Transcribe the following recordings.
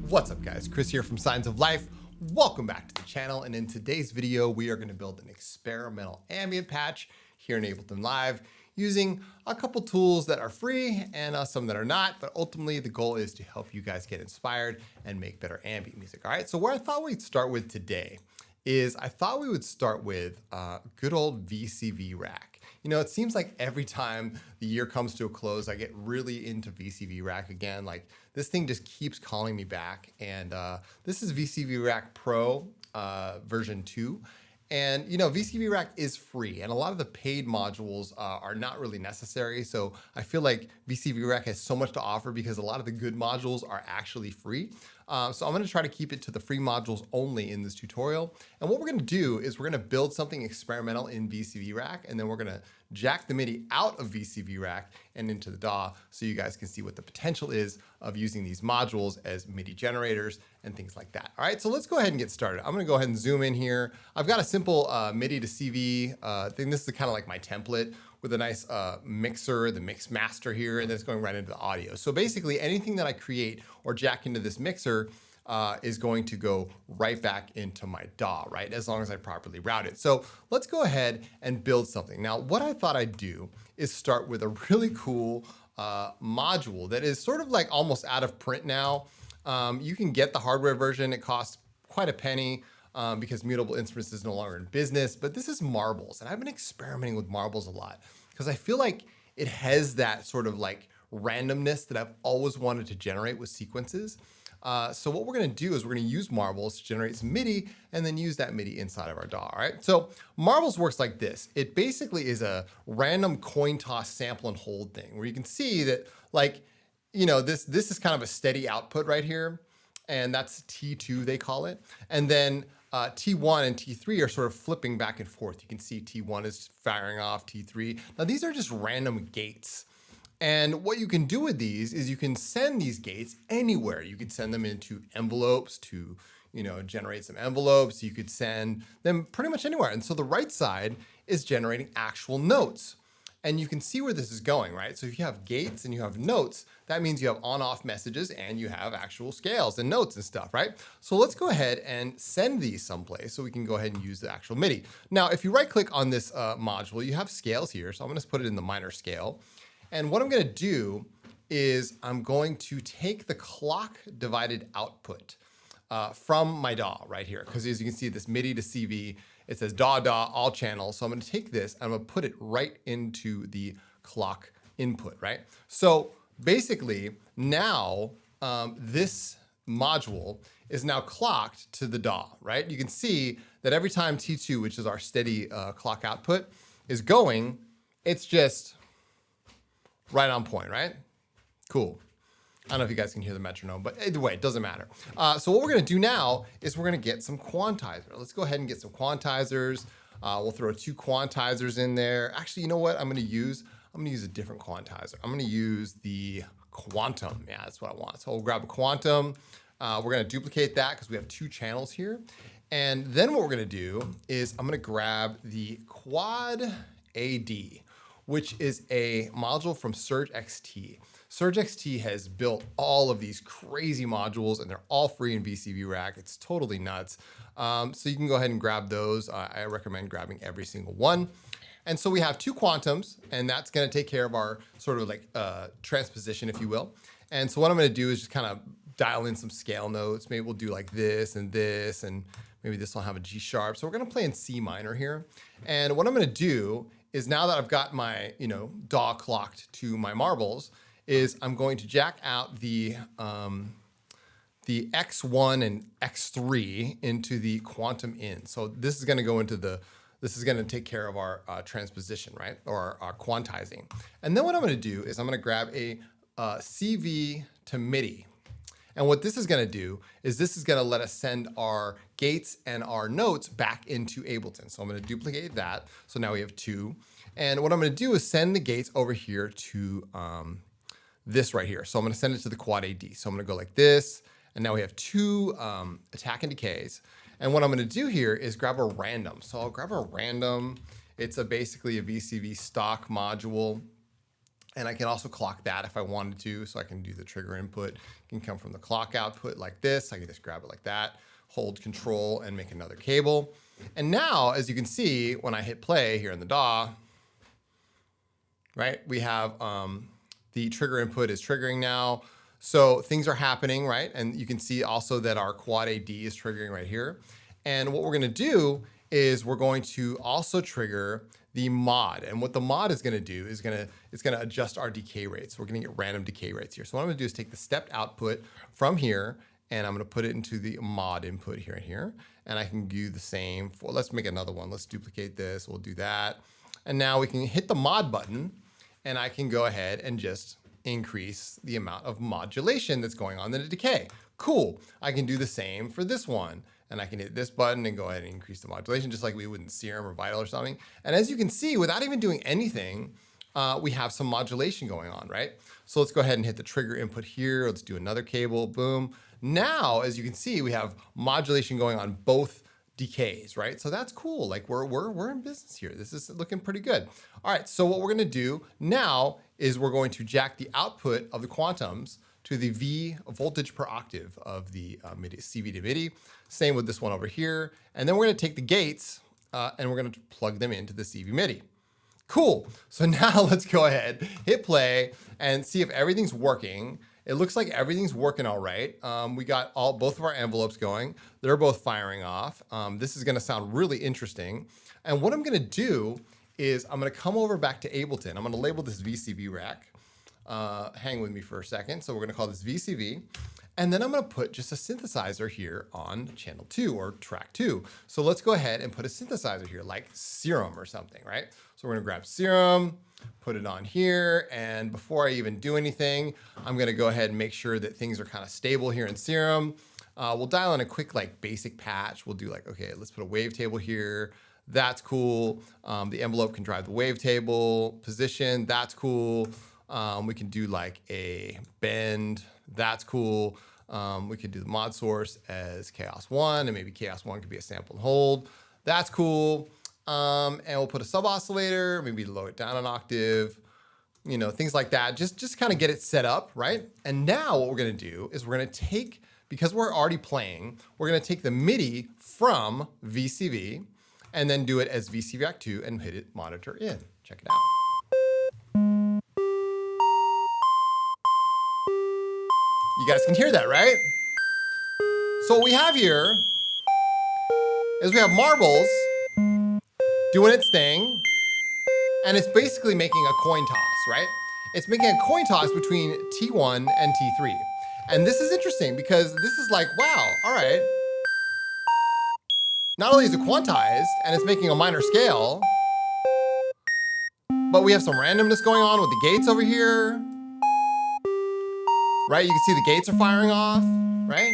What's up guys, Chris here from Signs of Life. Welcome back to the channel, and in today's video we are going to build an experimental ambient patch here in Ableton Live using a couple tools that are free and some that are not, but ultimately the goal is to help you guys get inspired and make better ambient music. All right, so where I thought we'd start with today is I thought we would start with good old VCV Rack. You know, it seems like every time the year comes to a close, I get really into VCV Rack again. Like this thing just keeps calling me back. And this is VCV Rack Pro version 2. And you know, VCV Rack is free, and a lot of the paid modules are not really necessary. So I feel like VCV Rack has so much to offer because a lot of the good modules are actually free. So I'm going to try to keep it to the free modules only in this tutorial. And what we're going to do is we're going to build something experimental in VCV Rack, and then we're going to jack the MIDI out of VCV Rack and into the DAW so you guys can see what the potential is of using these modules as MIDI generators and things like that. All right, so let's go ahead and get started. I'm going to go ahead and zoom in here. I've got a simple MIDI to CV thing. This is kind of like my template with a nice mixer, the mix master here, and then it's going right into the audio. So basically anything that I create or jack into this mixer is going to go right back into my DAW, right? As long as I properly route it. So let's go ahead and build something. Now, what I thought I'd do is start with a really cool module that is sort of like almost out of print now. You can get the hardware version. It costs quite a penny. Because Mutable Instruments is no longer in business, but this is Marbles, and I've been experimenting with Marbles a lot because I feel like it has that sort of like randomness that I've always wanted to generate with sequences. So what we're going to do is we're going to use Marbles to generate some MIDI and then use that MIDI inside of our DAW. All right. So Marbles works like this. It basically is a random coin toss sample and hold thing where you can see that, like, you know, this is kind of a steady output right here. And that's T2, they call it. And then T1 and T3 are sort of flipping back and forth. You can see T1 is firing off T3. Now these are just random gates. And what you can do with these is you can send these gates anywhere. You could send them into envelopes to, you know, generate some envelopes. You could send them pretty much anywhere. And so the right side is generating actual notes. And you can see where this is going, right? So if you have gates and you have notes, that means you have on-off messages and you have actual scales and notes and stuff, right? So let's go ahead and send these someplace so we can go ahead and use the actual MIDI. Now, if you right-click on this module, you have scales here. So I'm gonna put it in the minor scale. And what I'm gonna do is I'm going to take the clock divided output from my DAW right here. Because as you can see, this MIDI to CV, it says DAW, all channels. So I'm going to take this and I'm going to put it right into the clock input, right? So basically now this module is now clocked to the DAW, right? You can see that every time T2, which is our steady clock output, is going, it's just right on point, right? Cool. I don't know if you guys can hear the metronome, but either way, it doesn't matter. So what we're going to do now is we're going to get some quantizer. Let's go ahead and get some quantizers. We'll throw 2 quantizers in there. Actually, you know what I'm going to use? I'm going to use a different quantizer. I'm going to use the Quantum. Yeah, that's what I want. So we'll grab a Quantum. We're going to duplicate that because we have 2 channels here. And then what we're going to do is I'm going to grab the Quad AD, which is a module from Surge XT. Surge XT has built all of these crazy modules and they're all free in VCV Rack. It's totally nuts. So you can go ahead and grab those. I recommend grabbing every single one. And so we have 2 quantums, and that's gonna take care of our sort of like transposition, if you will. And so what I'm gonna do is just kind of dial in some scale notes. Maybe we'll do like this, and maybe this will have a G sharp. So we're gonna play in C minor here. And what I'm gonna do is now that I've got my, you know, DAW clocked to my Marbles, is I'm going to jack out the X1 and X3 into the Quantum in. So this is going to go into this is going to take care of our transposition, right? Or our quantizing. And then what I'm going to do is I'm going to grab a CV to MIDI. And what this is going to do is this is going to let us send our gates and our notes back into Ableton. So I'm going to duplicate that. So now we have 2. And what I'm going to do is send the gates over here to this right here. So I'm going to send it to the Quad AD. So I'm going to go like this. And now we have 2 attack and decays. And what I'm going to do here is grab a random. So I'll grab a random. It's basically a VCV stock module. And I can also clock that if I wanted to. So I can do the trigger input. It can come from the clock output like this. I can just grab it like that, hold control and make another cable. And now, as you can see, when I hit play here in the DAW, right, we have the trigger input is triggering now. So things are happening, right? And you can see also that our quad AD is triggering right here. And what we're gonna do is we're going to also trigger the mod. And what the mod is gonna do is it's gonna adjust our decay rates. We're gonna get random decay rates here. So what I'm gonna do is take the stepped output from here and I'm gonna put it into the mod input here. And I can do the same for, let's make another one. Let's duplicate this, we'll do that. And now we can hit the mod button and I can go ahead and just increase the amount of modulation that's going on in the decay. Cool, I can do the same for this one. And I can hit this button and go ahead and increase the modulation just like we would in Serum or Vital or something. And as you can see, without even doing anything, we have some modulation going on, right? So let's go ahead and hit the trigger input here. Let's do another cable, boom. Now, as you can see, we have modulation going on both decays, right? So that's cool. Like we're in business here. This is looking pretty good. All right, so what we're gonna do now is we're going to jack the output of the quantums to the V voltage per octave of the MIDI, CV to MIDI. Same with this one over here. And then we're gonna take the gates and we're gonna plug them into the CV MIDI. Cool, so now let's go ahead, hit play and see if everything's working. It looks like everything's working all right. We got both of our envelopes going. They're both firing off. This is gonna sound really interesting. And what I'm gonna do is I'm gonna come over back to Ableton. I'm gonna label this VCV Rack. Hang with me for a second. So we're gonna call this VCV. And then I'm gonna put just a synthesizer here on channel 2 or track 2. So let's go ahead and put a synthesizer here like Serum or something, right? So we're gonna grab Serum, put it on here. And before I even do anything, I'm gonna go ahead and make sure that things are kind of stable here in Serum. We'll dial in a quick like basic patch. We'll do like, okay, let's put a wavetable here. That's cool. The envelope can drive the wavetable position. That's cool. We can do like a bend. That's cool. We could do the mod source as Chaos 1 and maybe Chaos 1 could be a sample and hold. That's cool. And we'll put a sub oscillator, maybe lower it down an octave, you know, things like that. Just kind of get it set up, right? And now what we're gonna do is we're gonna take, because we're already playing, we're gonna take the MIDI from VCV and then do it as VCV Rack 2 and hit it monitor in. Check it out. You guys can hear that, right? So what we have here is we have Marbles doing its thing, and it's basically making a coin toss, right? It's making a coin toss between T1 and T3. And this is interesting because this is like, wow, all right. Not only is it quantized and it's making a minor scale, but we have some randomness going on with the gates over here. Right, you can see the gates are firing off, right?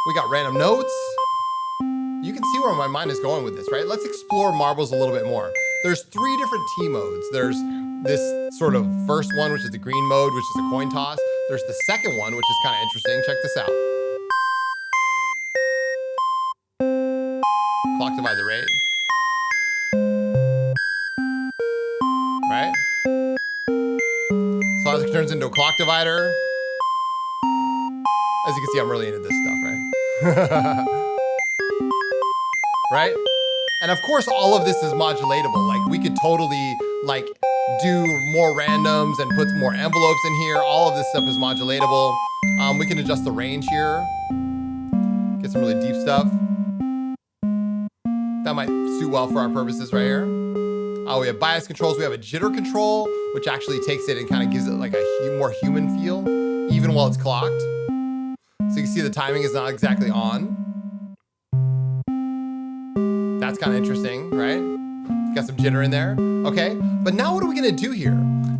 We got random notes. You can see where my mind is going with this, right? Let's explore Marbles a little bit more. There's 3 different T modes. There's this sort of first one, which is the green mode, which is a coin toss. There's the second one, which is kind of interesting. Check this out. Clock divider rate. Right? So as it turns into a clock divider, as you can see, I'm really into this stuff, right? Right? And of course, all of this is modulatable. Like we could totally like do more randoms and put more envelopes in here. All of this stuff is modulatable. We can adjust the range here. Get some really deep stuff. That might suit well for our purposes right here. We have bias controls. We have a jitter control, which actually takes it and kind of gives it like a more human feel, even while it's clocked. So you can see the timing is not exactly on. That's kind of interesting, right? Got some jitter in there. Okay, but now what are we gonna do here?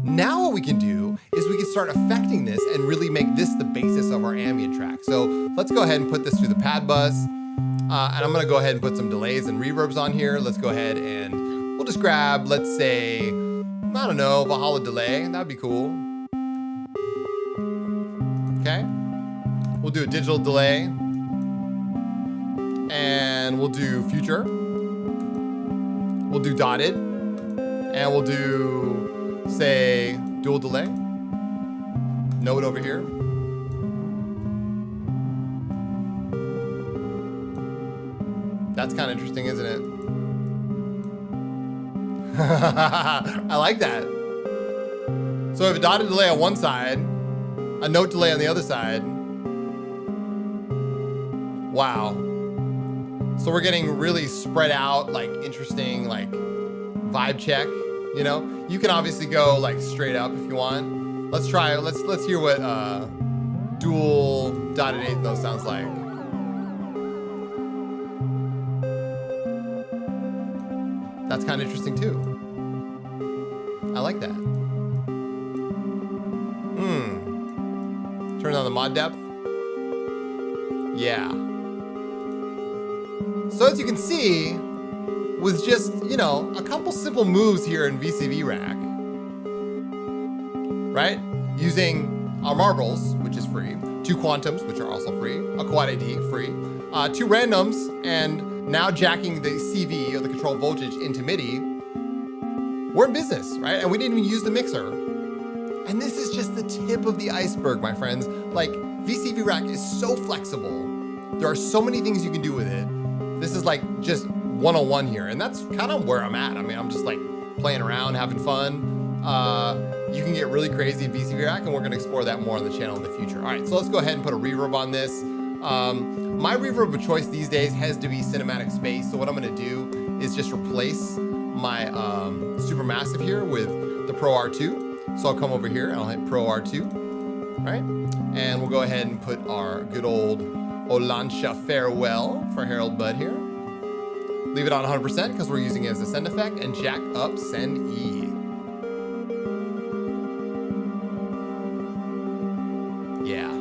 Now what we can do is we can start affecting this and really make this the basis of our ambient track. So let's go ahead and put this through the pad bus. And I'm gonna go ahead and put some delays and reverbs on here. Let's go ahead and we'll just grab, let's say, I don't know, Valhalla delay. That'd be cool. Okay. We'll do a digital delay. And we'll do future. We'll do dotted. And we'll do, say, dual delay. note over here. That's kind of interesting, isn't it? I like that. So we have a dotted delay on one side, a note delay on the other side. Wow. So we're getting really spread out, like interesting, like vibe check, you know? You can obviously go like straight up if you want. Let's try, let's hear what dual dotted eighth note sounds like. That's kind of interesting too. I like that. Turn on the mod depth. Yeah. So as you can see, with just, you know, a couple simple moves here in VCV Rack, right? Using our marbles, which is free, 2 quantums, which are also free, a quad AD, free, 2 randoms, and now jacking the CV, or the control voltage, into MIDI, we're in business, right? And we didn't even use the mixer. And this is just the tip of the iceberg, my friends. Like, VCV Rack is so flexible. There are so many things you can do with it. This is like just 101 here, and that's kind of where I'm at. I mean, I'm just like playing around, having fun. You can get really crazy in VCV Rack, and we're gonna explore that more on the channel in the future. All right, so let's go ahead and put a reverb on this. My reverb of choice these days has to be cinematic space. So what I'm gonna do is just replace my Supermassive here with the Pro R2. So I'll come over here and I'll hit Pro R2, right? And we'll go ahead and put our good old Olancia Farewell for Harold Budd here. Leave it on 100% because we're using it as a send effect, and jack up send E. Yeah.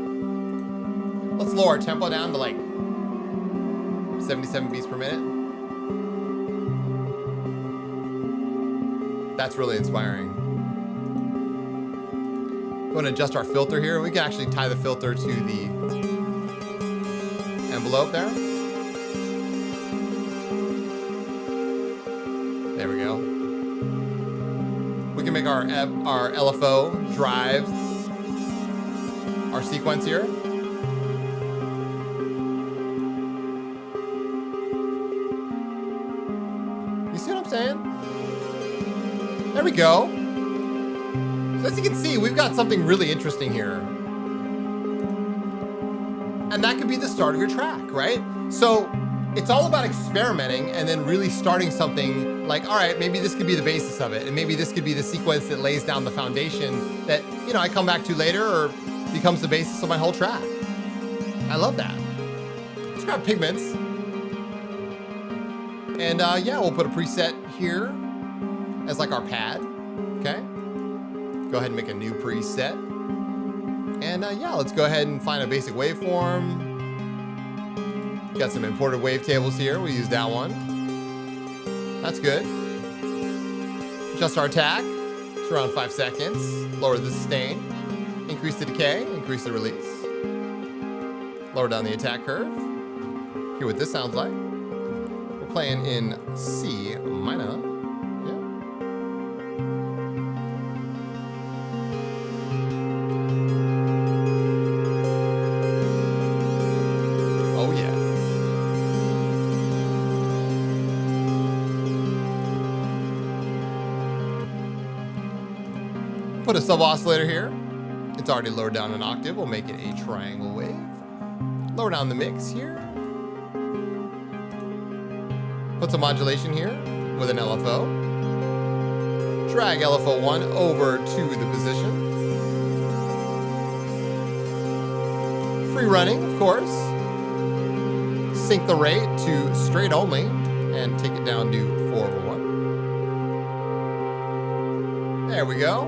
Let's lower our tempo down to like 77 beats per minute. That's really inspiring. We're going to adjust our filter here. We can actually tie the filter to the envelope there. There we go. We can make our LFO drive our sequence here. You see what I'm saying? There we go. So as you can see, we've got something really interesting here. And that could be the start of your track, right? So it's all about experimenting and then really starting something like, all right, maybe this could be the basis of it. And maybe this could be the sequence that lays down the foundation that, you know, I come back to later or becomes the basis of my whole track. I love that. Let's grab Pigments. And yeah, we'll put a preset here as like our pad, okay? Go ahead and make a new preset. And yeah, let's go ahead and find a basic waveform. Got some imported wavetables here. We'll use that one. That's good. Adjust our attack to around 5 seconds. Lower the sustain. Increase the decay. Increase the release. Lower down the attack curve. Hear what this sounds like. We're playing in C minor. Put a sub-oscillator here. It's already lowered down an octave. We'll make it a triangle wave. Lower down the mix here. Put some modulation here with an LFO. Drag LFO1 over to the position. Free running, of course. Sync the rate to straight only and take it down to 4/1. There we go.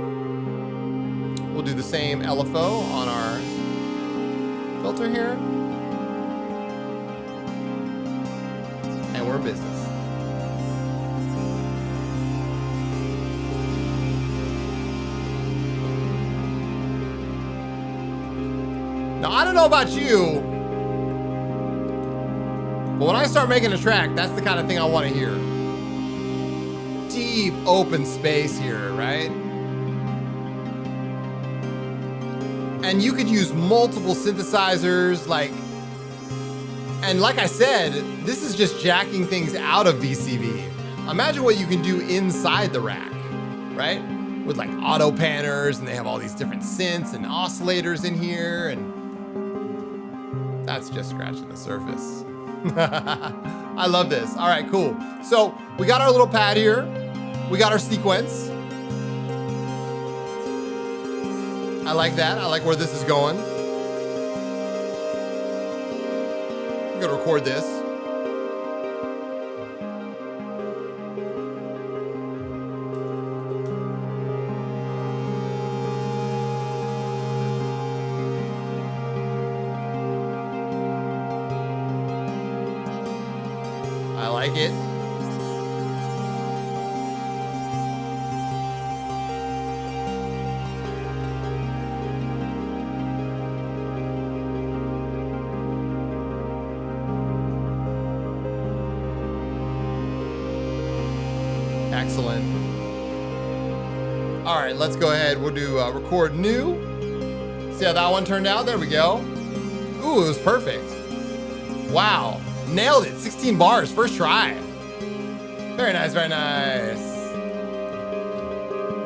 We'll do the same LFO on our filter here. And we're in business. Now, I don't know about you, but when I start making a track, that's the kind of thing I want to hear. Deep open space here, right? And you could use multiple synthesizers, and like I said, this is just jacking things out of VCV. Imagine what you can do inside the rack, right? With like auto panners, and they have all these different synths and oscillators in here, and that's just scratching the surface. I love this. All right, cool. So we got our little pad here. We got our sequence. I like that. I like where this is going. I'm gonna record this. I like it. Excellent. All right, let's go ahead. We'll do record new. See how that one turned out? There we go. Ooh, it was perfect. Wow, nailed it. 16 bars, first try. Very nice, very nice.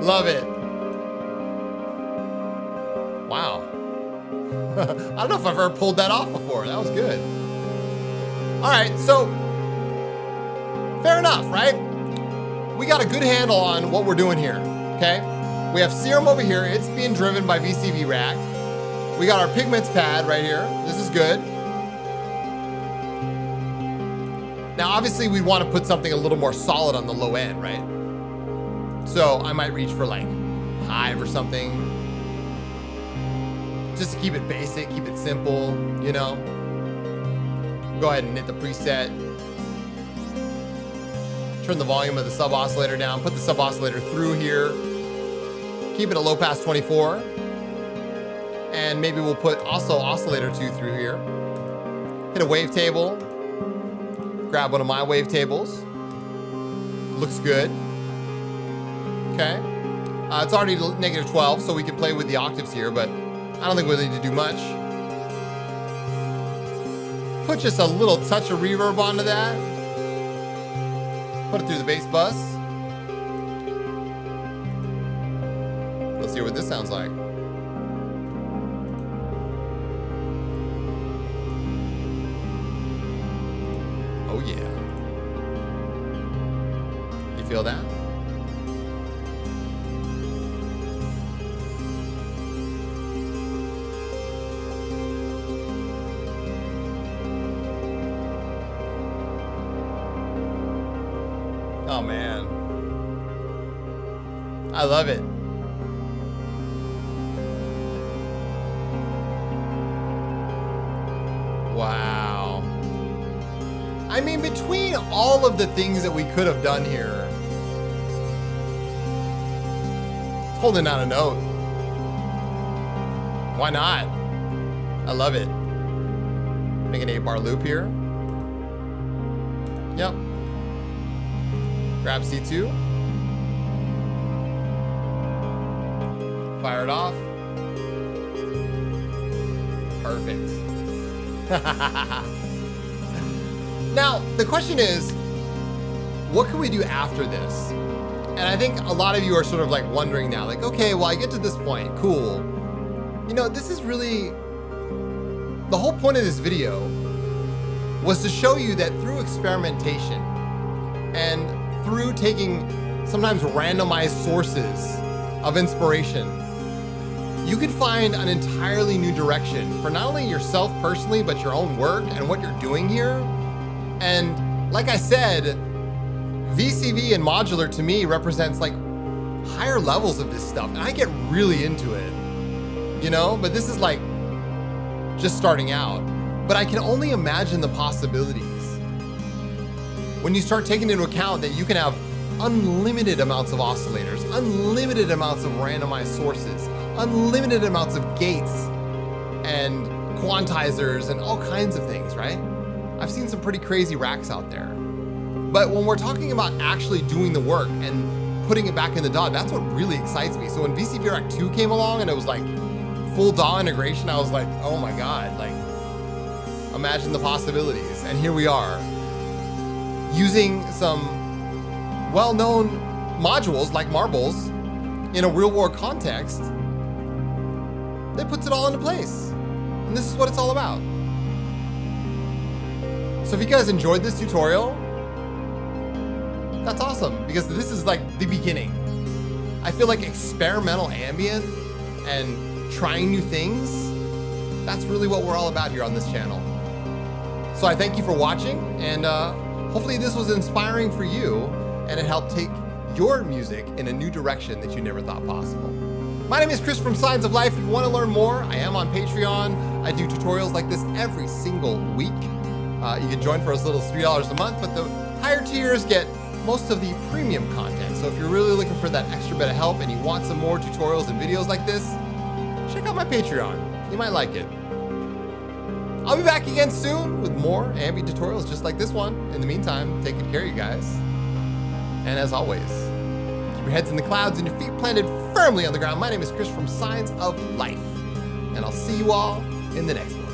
Love it. Wow. I don't know if I've ever pulled that off before. That was good. All right, so fair enough, right? We got a good handle on what we're doing here, okay? We have Serum over here. It's being driven by VCV Rack. We got our Pigments pad right here. This is good. Now, obviously, we want to put something a little more solid on the low end, right? So I might reach for like Hive or something. Just to keep it basic, keep it simple, you know? Go ahead and hit the preset. Turn the volume of the sub oscillator down, put the sub oscillator through here, keep it at low pass 24, and maybe we'll put also oscillator 2 through here. Hit a wavetable, grab one of my wavetables. Looks good. Okay. It's already -12, so we can play with the octaves here, but I don't think we'll need to do much. Put just a little touch of reverb onto that. Put it through the bass bus. Let's hear what this sounds like. Oh yeah. You feel that? Oh man, I love it. Wow. I mean, between all of the things that we could have done here, holding down a note. Why not? I love it. Make an 8-bar loop here. Yep. Grab C2. Fire it off. Perfect. Now, the question is, what can we do after this? And I think a lot of you are sort of like wondering now, like, okay, well, I get to this point, cool. You know, this is really, the whole point of this video was to show you that through experimentation and through taking sometimes randomized sources of inspiration, you can find an entirely new direction for not only yourself personally, but your own work and what you're doing here. And like I said, VCV and modular to me represents like higher levels of this stuff. And I get really into it, you know, but this is like just starting out. But I can only imagine the possibilities when you start taking into account that you can have unlimited amounts of oscillators, unlimited amounts of randomized sources, unlimited amounts of gates and quantizers and all kinds of things, right? I've seen some pretty crazy racks out there. But when we're talking about actually doing the work and putting it back in the DAW, that's what really excites me. So when VCV Rack 2 came along and it was like full DAW integration, I was like, oh my God, like, imagine the possibilities. And here we are, using some well-known modules like marbles in a real-world context that puts it all into place. And this is what it's all about. So if you guys enjoyed this tutorial, that's awesome, because this is like the beginning. I feel like experimental ambient and trying new things, that's really what we're all about here on this channel. So I thank you for watching, and hopefully this was inspiring for you and it helped take your music in a new direction that you never thought possible. My name is Chris from Signs of Life. If you want to learn more, I am on Patreon. I do tutorials like this every single week. You can join for as little as $3 a month, but the higher tiers get most of the premium content. So if you're really looking for that extra bit of help and you want some more tutorials and videos like this, check out my Patreon. You might like it. I'll be back again soon with more ambient tutorials just like this one. In the meantime, take good care, you guys. And as always, keep your heads in the clouds and your feet planted firmly on the ground. My name is Chris from Signs of Life, and I'll see you all in the next one.